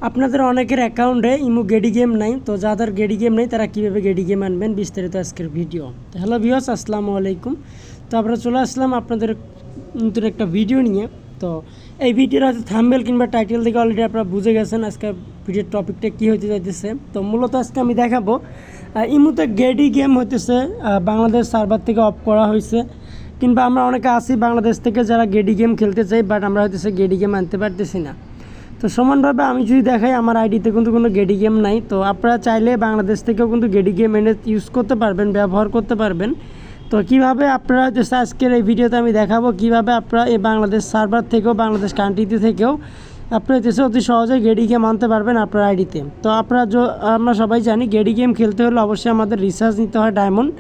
আপনাদের অনেকের অ্যাকাউন্টে ইমো গেডি গেম নাই, তো যাদের গেডি গেম নেই তারা কীভাবে গেডি গেম আনবেন বিস্তারিত আজকের ভিডিও। তো হ্যালো ভিউয়ার্স, আসসালামু আলাইকুম। তো আমরা চলে আসলাম আপনাদের নতুন একটা ভিডিও নিয়ে। তো এই ভিডিওর হয়তো থাম্বনেল কিংবা টাইটেল থেকে অলরেডি আপনারা বুঝে গেছেন আজকে ভিডিওর টপিকটা কী হতে যাইতেছে। তো মূলত আজকে আমি দেখাবো ইমোতে গেডি গেম হইতেছে বাংলাদেশ সার্ভার থেকে অফ করা হয়েছে, কিংবা আমরা অনেকে আছি বাংলাদেশ থেকে যারা গেডি গেম খেলতে চাই, বাট আমরা হইতেছে গেডি গেম আনতে পারতেছি না। তো সমানভাবে আমি যদি দেখাই আমার আইডিতে কিন্তু কোনো গেডি গেম নাই। তো আপনারা চাইলে বাংলাদেশ থেকেও কিন্তু গেডি গেম এনে ইউজ করতে পারবেন, ব্যবহার করতে পারবেন। তো কীভাবে আপনারা হচ্ছে আজকের এই ভিডিওতে আমি দেখাবো কীভাবে আপনারা এই বাংলাদেশ সার্ভার থেকেও বাংলাদেশ কান্ট্রিতে থেকেও আপনারা হচ্ছে অতি সহজে গেডি গেম আনতে পারবেন আপনার আইডিতে। তো আমরা সবাই জানি গেডি গেম খেলতে হলে অবশ্যই আমাদের রিচার্জ নিতে হয় ডায়মন্ড।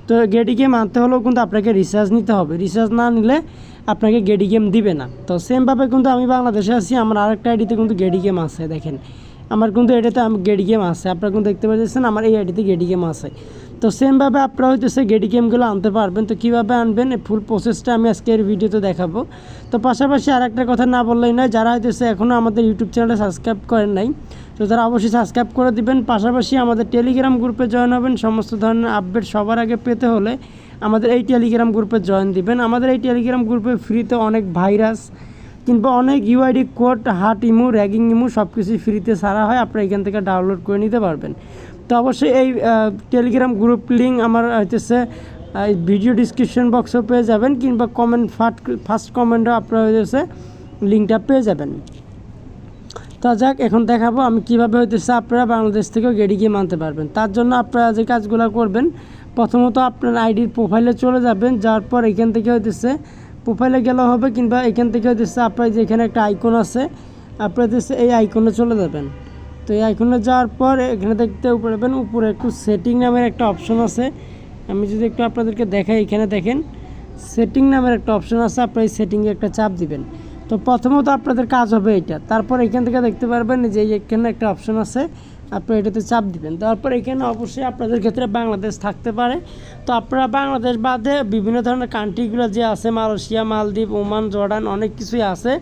তো গেডি গেম আনতে হলেও কিন্তু আপনাকে রিচার্জ নিতে হবে, রিচার্জ না নিলে আপনাকে গেডি গেম দিবে না। তো সেমভাবে কিন্তু আমি বাংলাদেশে আছি, আমার আরেকটা আইডিতে কিন্তু গেডি গেম আছে। দেখেন আমার কিন্তু এটাতে আমি গেডি গেম আছে, আপনারা কিন্তু দেখতে পাচ্ছেন আমার এই আইডিতে গেডি গেম আছে। তো সেমভাবে আপনারা হইতেছে গেডি গেমগুলো আনতে পারবেন। তো কীভাবে আনবেন এই ফুল প্রসেসটা আমি আজকে এর ভিডিওতে দেখাবো। তো পাশাপাশি আরেকটা কথা না বললেই নয়, যারা হইতেছে এখনও আমাদের ইউটিউব চ্যানেলটা সাবস্ক্রাইব করেন নাই, তো তারা অবশ্যই সাবস্ক্রাইব করে দিবেন। পাশাপাশি আমাদের টেলিগ্রাম গ্রুপে জয়েন হবেন। সমস্ত ধরনের আপডেট সবার আগে পেতে হলে আমাদের এই টেলিগ্রাম গ্রুপে জয়েন দিবেন। আমাদের এই টেলিগ্রাম গ্রুপে ফ্রিতে অনেক ভাইরাস কিংবা অনেক UID code, heart imo, ragging imo সব কিছুই ফ্রিতে ছাড়া হয়, আপনারা এখান থেকে ডাউনলোড করে নিতে পারবেন। তো অবশ্যই এই টেলিগ্রাম গ্রুপ লিঙ্ক আমার হইতেছে ভিডিও ডিসক্রিপশন বক্সেও পেয়ে যাবেন, কিংবা ফার্স্ট কমেন্টও আপনারা হইতেছে লিঙ্কটা পেয়ে যাবেন। তো যাক, এখন দেখাবো আমি কীভাবে হইতেছে আপনারা বাংলাদেশ থেকেও গেডি গেম আনতে পারবেন। তার জন্য আপনারা যে কাজগুলো করবেন, প্রথমত আপনার আইডির প্রোফাইলে চলে যাবেন। যাওয়ার পর এখান থেকে হইতেছে প্রোফাইলে গেলেও হবে, কিংবা এখান থেকে হইতেছে আপনার যে এখানে একটা আইকন আছে, আপনার হইতেছে এই আইকনে চলে যাবেন। তো এই আইকনে যাওয়ার পর এখানে দেখতে পারবেন উপরে একটু সেটিং নামের একটা অপশন আছে। আমি যদি একটু আপনাদেরকে দেখাই, এখানে দেখেন সেটিং নামের একটা অপশন আছে, আপনার এই সেটিংয়ে একটা চাপ দিবেন। তো প্রথমত আপনাদের কাজ হবে এটা। তারপর এখান থেকে দেখতে পারবেন যে এখানে একটা অপশন আছে, আপনারা এটাতে চাপ দিবেন। তারপর এখানে অবশ্যই আপনাদের ক্ষেত্রে বাংলাদেশ থাকতে পারে। তো আপনারা বাংলাদেশ বাদে বিভিন্ন ধরনের কান্ট্রিগুলো যে আছে, মালয়েশিয়া, মালদ্বীপ, ওমান, জর্ডান অনেক কিছুই আছে,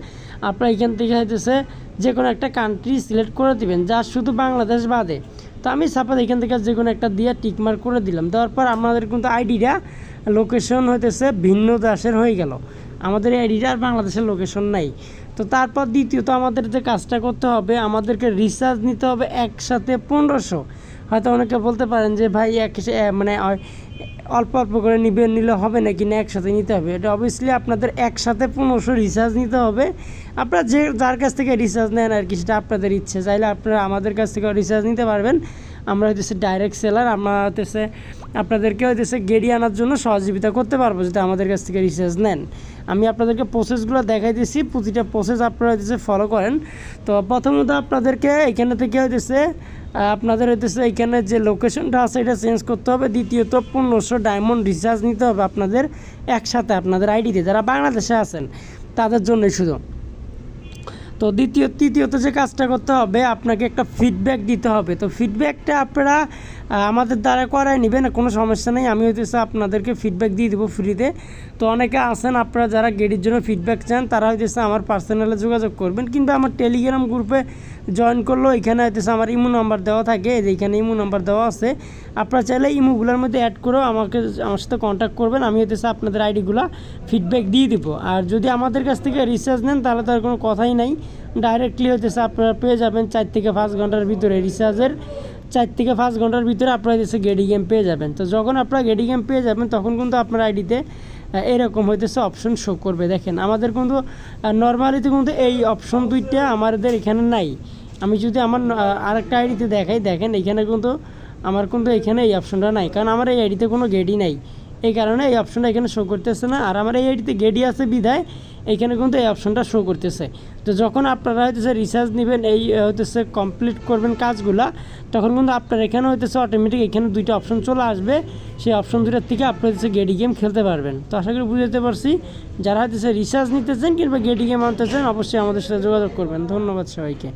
আপনারা এখান থেকে হইতেছে যে কোনো একটা কান্ট্রি সিলেক্ট করে দিবেন যা শুধু বাংলাদেশ বাদে। তো আমি সাপোজ এখান থেকে যে কোনো একটা দিয়ে টিকমার্ক করে দিলাম। দেওয়ার পর আমাদের কিন্তু আইডিটা লোকেশন হইতেছে ভিন্ন দেশের হয়ে গেল, আমাদের এই আইডিটা আর বাংলাদেশের লোকেশন নাই। তো তারপর দ্বিতীয়ত আমাদের যে কাজটা করতে হবে, আমাদেরকে রিচার্জ নিতে হবে একসাথে 1500। হয়তো অনেকে বলতে পারেন যে ভাই মানে অল্প অল্প করে নিলে হবে নাকি, না একসাথে নিতে হবে? এটা অবভিয়াসলি আপনাদের একসাথে 1500 রিচার্জ নিতে হবে। আপনারা যার কাছ থেকে রিচার্জ নেন আর কি, সেটা আপনাদের ইচ্ছে। চাইলে আপনারা আমাদের কাছ থেকে রিচার্জ নিতে পারবেন। আমরা হইতেছে ডাইরেক্ট সেলার, আমরা হইতেছে আপনাদেরকে হইতেছে গেডি আনার জন্য সহযোগিতা করতে পারবো যদি আমাদের কাছ থেকে রিচার্জ নেন। আমি আপনাদেরকে প্রসেসগুলো দেখাই দিচ্ছি, প্রতিটা প্রসেস আপনারা হইতেছে ফলো করেন। তো প্রথমত আপনাদেরকে এখানে থেকে হইতেছে আপনাদের হইতেছে এখানে যে লোকেশনটা আছে এটা চেঞ্জ করতে হবে। দ্বিতীয়ত 1500 ডায়মন্ড রিচার্জ নিতে হবে আপনাদের একসাথে আপনাদের আইডিতে, যারা বাংলাদেশে আছেন তাদের জন্যই শুধু। তো তৃতীয়ত যে কাজটা করতে হবে, আপনাকে একটা ফিডব্যাক দিতে হবে। তো ফিডব্যাকটা আপনারা আমাদের দ্বারা করাই নেবেন, কোনো সমস্যা নেই। আমি হইতেছে আপনাদেরকে ফিডব্যাক দিয়ে দেবো ফ্রিতে। তো অনেকে আছেন আপনারা যারা গেডির জন্য ফিডব্যাক চান, তারা হইতেছে আমার পার্সোনালে যোগাযোগ করবেন, কিংবা আমার টেলিগ্রাম গ্রুপে জয়েন করলেও এখানে হইতেছে আমার ইমো নাম্বার দেওয়া থাকে, এইখানে ইমো নাম্বার দেওয়া আছে। আপনারা চাইলে ইমোগুলোর মধ্যে অ্যাড করেও আমার সাথে কন্ট্যাক্ট করবেন, আমি হইতেছে আপনাদের আইডিগুলো ফিডব্যাক দিয়ে দেবো। আর যদি আমাদের কাছ থেকে রিচার্জ নেন তাহলে তো আর কোনো কথাই নাই, ডাইরেক্টলি হইতেছে আপনারা পেয়ে যাবেন 4 থেকে 5 ঘন্টার ভিতরে রিচার্জের 4 থেকে 5 ঘন্টার ভিতরে আপনারা হইতেছে গেডি গেম পেয়ে যাবেন। তো যখন আপনারা গেডি গেম পেয়ে যাবেন তখন কিন্তু আপনার আইডিতে এরকম হইতেছে অপশন শো করবে। দেখেন আমাদের কিন্তু নর্মালিতে কিন্তু এই অপশন দুইটা আমাদের এখানে নাই। আমি যদি আমার আরেকটা আইডিতে দেখাই, দেখেন এখানে কিন্তু আমার কিন্তু এখানে এই অপশনটা নাই, কারণ আমার এই আইডিতে কোনো গেডি নাই, এই কারণে এই অপশনটা এখানে শো করতেছে না। আর আমার এই আইডিতে গেডি আছে বিধায় এইখানে কিন্তু এই অপশনটা শো করতেছে। তো যখন আপনারা হইতেছে রিচার্জ নেবেন, এই হইতেছে কমপ্লিট করবেন কাজগুলা, তখন কিন্তু আপনার এখানে হইতেছে অটোমেটিক এখানে দুইটা অপশন চলে আসবে, সেই অপশন দুইটার থেকে আপনারা হচ্ছে গেডি গেম খেলতে পারবেন। তো আশা করি বুঝতে পারছি, যারা হইতেছে রিচার্জ নিতে চান কিংবা গেডি গেম আনতে চান অবশ্যই আমাদের সাথে যোগাযোগ করবেন। ধন্যবাদ সবাইকে।